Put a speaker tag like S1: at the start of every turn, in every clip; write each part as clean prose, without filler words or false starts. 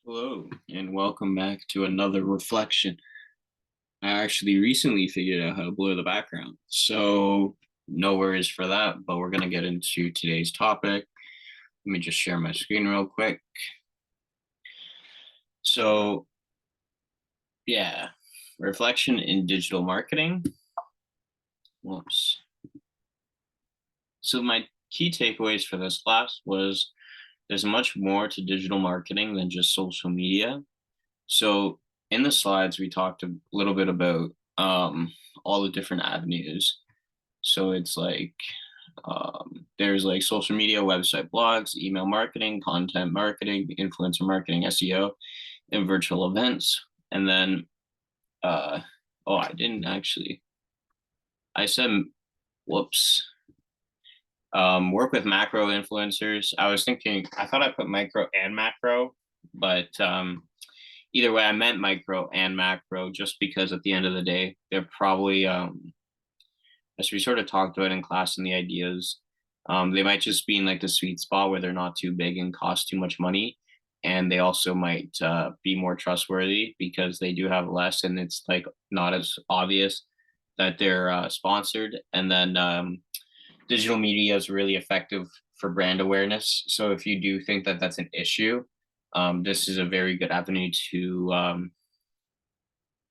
S1: Hello, and welcome back to another reflection. I actually recently figured out how to blur the background, so no worries for that, but we're going to get into today's topic. Let me just share my screen real quick. So, yeah, reflection in digital marketing. Whoops. So, my key takeaways for this class was there's much more to digital marketing than just social media. So, in the slides, we talked a little bit about all the different avenues. So it's like there's like social media, website, blogs, email marketing, content marketing, influencer marketing, SEO, and virtual events. And then, uh, oh, I didn't actually. I said, whoops. Work with macro influencers. I was thinking, I thought I put micro and macro, but either way, I meant micro and macro just because at the end of the day, they're probably as we sort of talked about in class and the ideas, they might just be in like the sweet spot where they're not too big and cost too much money. And they also might be more trustworthy because they do have less and it's like not as obvious that they're sponsored. And then digital media is really effective for brand awareness. So if you do think that that's an issue, this is a very good avenue to,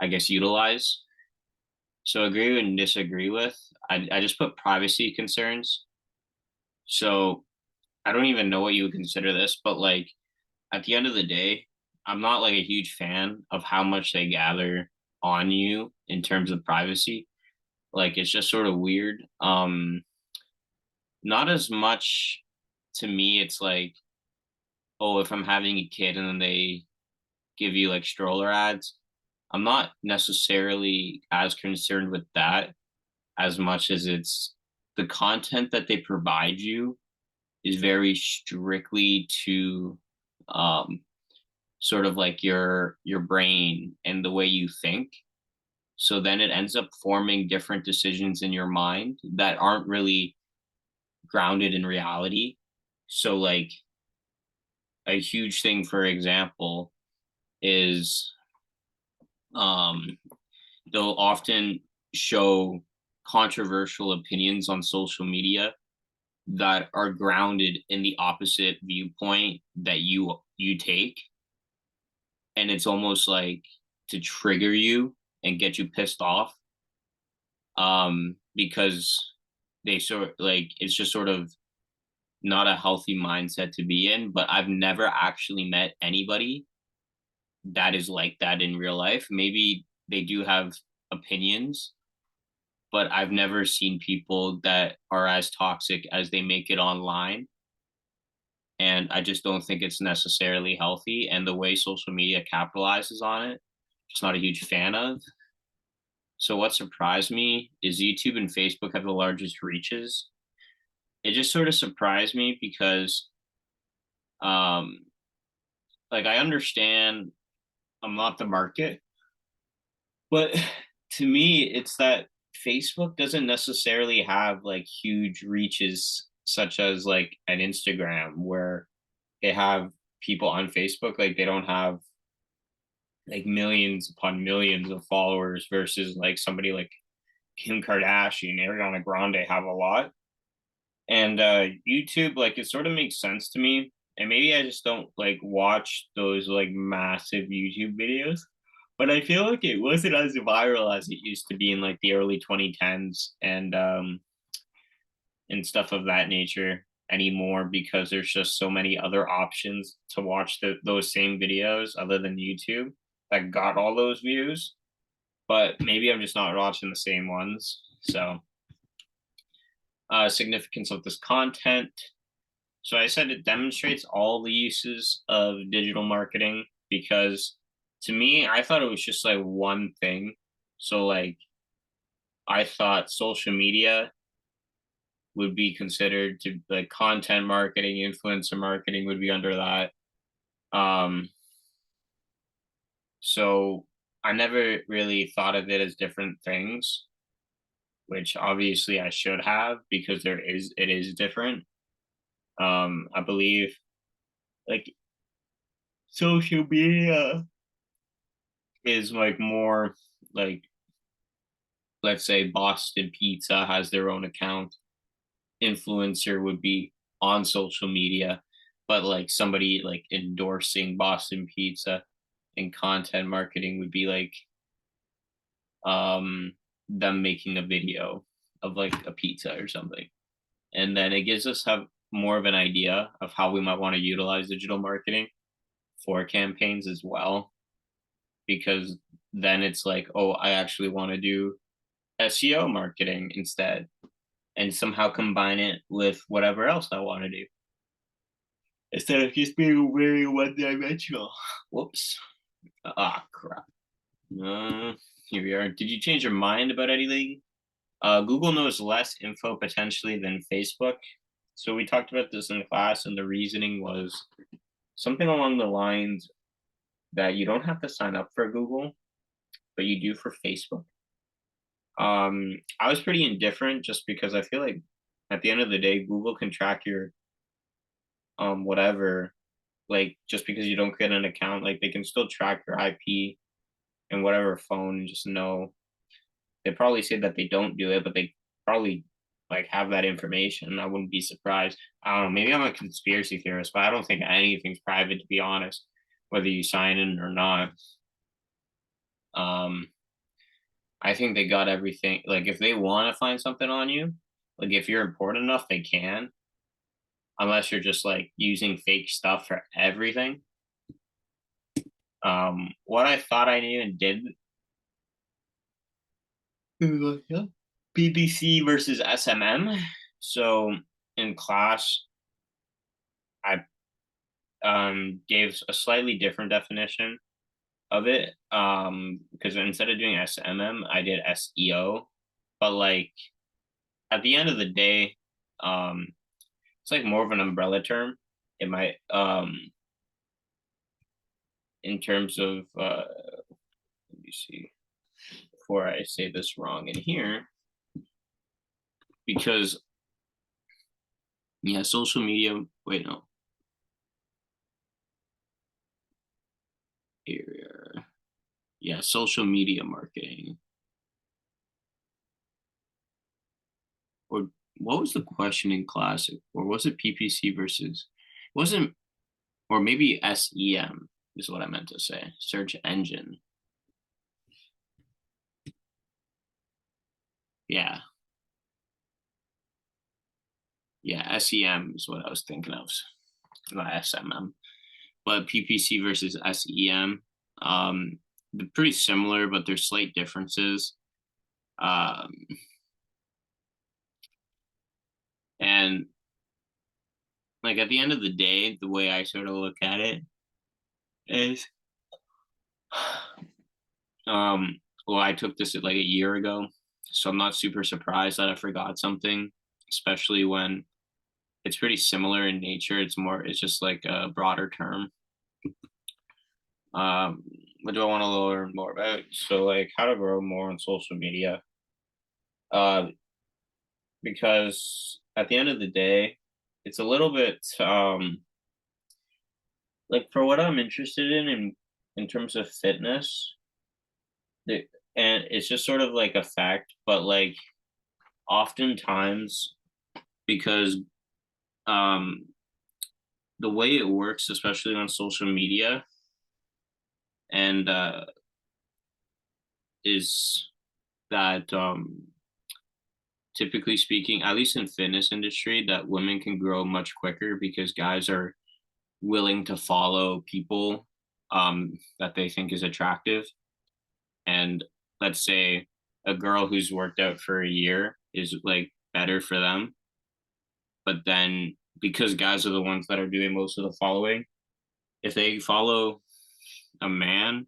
S1: I guess, utilize. So agree and disagree with. I just put privacy concerns. So I don't even know what you would consider this, but like at the end of the day, I'm not like a huge fan of how much they gather on you in terms of privacy. Like it's just sort of weird. Not as much to me, it's like, oh, if I'm having a kid and then they give you like stroller ads, I'm not necessarily as concerned with that as much as it's the content that they provide you is very strictly to um, sort of like your brain and the way you think. So then it ends up forming different decisions in your mind that aren't really grounded in reality. So like a huge thing, for example, is um, they'll often show controversial opinions on social media that are grounded in the opposite viewpoint that you take, and it's almost like to trigger you and get you pissed off, because they sort like it's just sort of not a healthy mindset to be in. But I've never actually met anybody that is like that in real life. Maybe they do have opinions, but I've never seen people that are as toxic as they make it online. And I just don't think it's necessarily healthy. And the way social media capitalizes on it, just not a huge fan of. So what surprised me is YouTube and Facebook have the largest reaches. It just sort of surprised me because um like I understand I'm not the market, but to me it's that Facebook doesn't necessarily have like huge reaches such as like an Instagram where they have people on Facebook, like they don't have like millions upon millions of followers versus like somebody like Kim Kardashian, Ariana Grande have a lot. And YouTube, like it sort of makes sense to me. And maybe I just don't like watch those like massive YouTube videos. But I feel like it wasn't as viral as it used to be in like the early 2010s and stuff of that nature anymore because there's just so many other options to watch those same videos other than YouTube that got all those views. But maybe I'm just not watching the same ones. So, significance of this content. So I said it demonstrates all the uses of digital marketing because to me, I thought it was just like one thing. So like I thought social media would be considered to like content marketing, influencer marketing would be under that. Um, so I never really thought of it as different things, which obviously I should have because it is different. I believe like social media is like more like, let's say Boston Pizza has their own account. Influencer would be on social media, but like somebody like endorsing Boston Pizza and content marketing would be like um them making a video of like a pizza or something. And then it gives us have more of an idea of how we might want to utilize digital marketing for campaigns as well, because then it's like, oh, I actually want to do SEO marketing instead and somehow combine it with whatever else I want to do instead of just being very one dimensional. Whoops. Ah, crap. Here we are. Did you change your mind about anything? Google knows less info potentially than Facebook. So we talked about this in class, and the reasoning was something along the lines that you don't have to sign up for Google, but you do for Facebook. I was pretty indifferent just because I feel like at the end of the day, Google can track your whatever, like just because you don't get an account, like they can still track your IP and whatever phone and just know. They probably say that they don't do it, but they probably like have that information. I wouldn't be surprised. I don't know, maybe I'm a conspiracy theorist, but I don't think anything's private, to be honest, whether you sign in or not. Um, I think they got everything. Like if they want to find something on you, like if you're important enough, they can, unless you're just like using fake stuff for everything. What I thought I knew and did, BBC versus SMM. So in class, I gave a slightly different definition of it, because instead of doing SMM, I did SEO. But like at the end of the day, it's like more of an umbrella term. It might in terms of let me see before I say this wrong in here, because yeah, social media. Wait, no. Here, yeah, social media marketing. Or what was the question in class? Or was it PPC versus? Wasn't, or maybe SEM is what I meant to say. Search engine. Yeah, yeah, SEM is what I was thinking of, not SMM. But PPC versus SEM, they're pretty similar, but there's slight differences. Um, and like at the end of the day, the way I sort of look at it is, well, I took this like a year ago, so I'm not super surprised that I forgot something, especially when it's pretty similar in nature. It's just like a broader term. Um, what do I want to learn more about? So like how to grow more on social media. Uh, because at the end of the day, it's a little bit like for what I'm interested in terms of fitness, the, and it's just sort of like a fact, but like oftentimes because um the way it works, especially on social media, and is that typically speaking, at least in fitness industry, that women can grow much quicker because guys are willing to follow people that they think is attractive. And let's say a girl who's worked out for a year is like better for them, but then because guys are the ones that are doing most of the following, if they follow a man,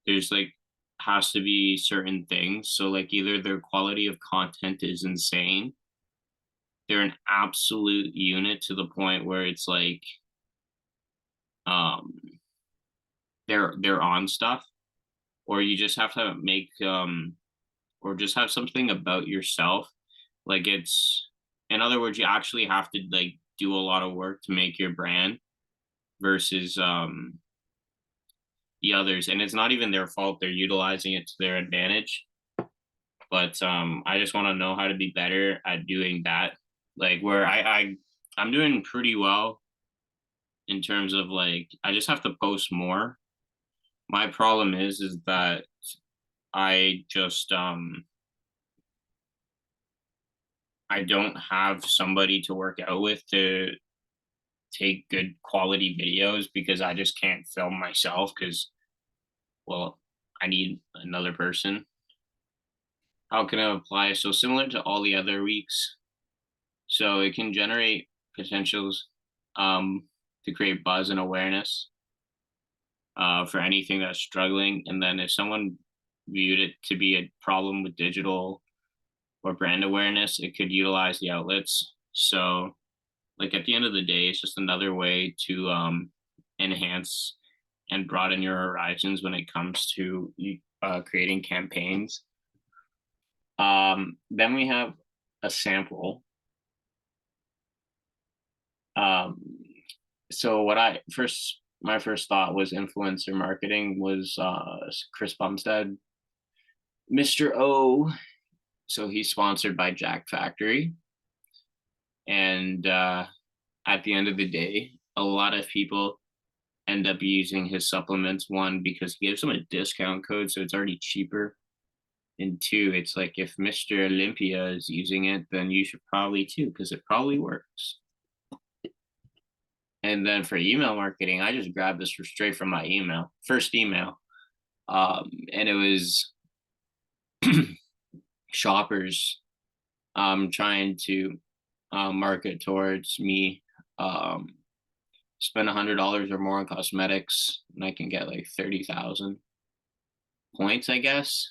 S1: there's like has to be certain things. So like either their quality of content is insane, they're an absolute unit to the point where it's like um they're on stuff, or you just have to make or just have something about yourself. Like it's, in other words, you actually have to like do a lot of work to make your brand versus the others, and it's not even their fault. They're utilizing it to their advantage. But I just want to know how to be better at doing that. Like where I'm doing pretty well in terms of like I just have to post more. My problem is that I just I don't have somebody to work out with to take good quality videos because I just can't film myself because well, I need another person. How can I apply? So similar to all the other weeks. So it can generate potentials to create buzz and awareness for anything that's struggling. And then if someone viewed it to be a problem with digital or brand awareness, it could utilize the outlets. So like at the end of the day, it's just another way to enhance and broaden your horizons when it comes to creating campaigns. Then we have a sample. Um, so what I first my first thought was influencer marketing was Chris Bumstead, Mr. O. So he's sponsored by Jack Factory, and at the end of the day, a lot of people end up using his supplements. One, because he gives them a discount code, so it's already cheaper. And two, it's like if Mr. Olympia is using it, then you should probably too, because it probably works. And then for email marketing, I just grabbed this straight from my first email. And it was shoppers trying to market towards me. Spend $100 or more on cosmetics, and I can get like 30,000 points, I guess.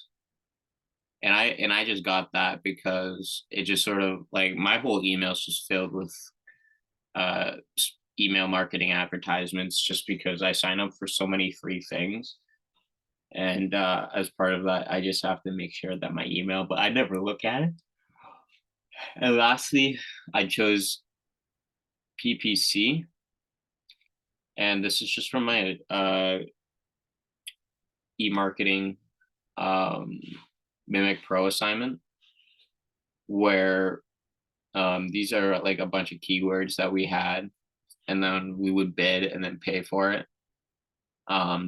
S1: And I just got that because it just sort of like my whole email is just filled with uh email marketing advertisements just because I sign up for so many free things. And as part of that, I just have to make sure that my email, but I never look at it. And lastly, I chose PPC. And this is just from my e-marketing Mimic Pro assignment, where these are like a bunch of keywords that we had, and then we would bid and then pay for it,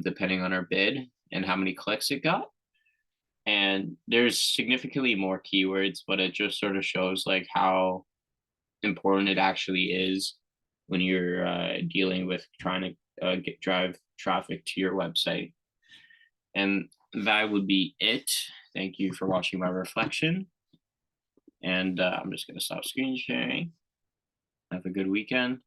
S1: depending on our bid and how many clicks it got. And there's significantly more keywords, but it just sort of shows like how important it actually is when you're dealing with trying to drive traffic to your website. And that would be it. Thank you for watching my reflection. And I'm just going to stop screen sharing. Have a good weekend.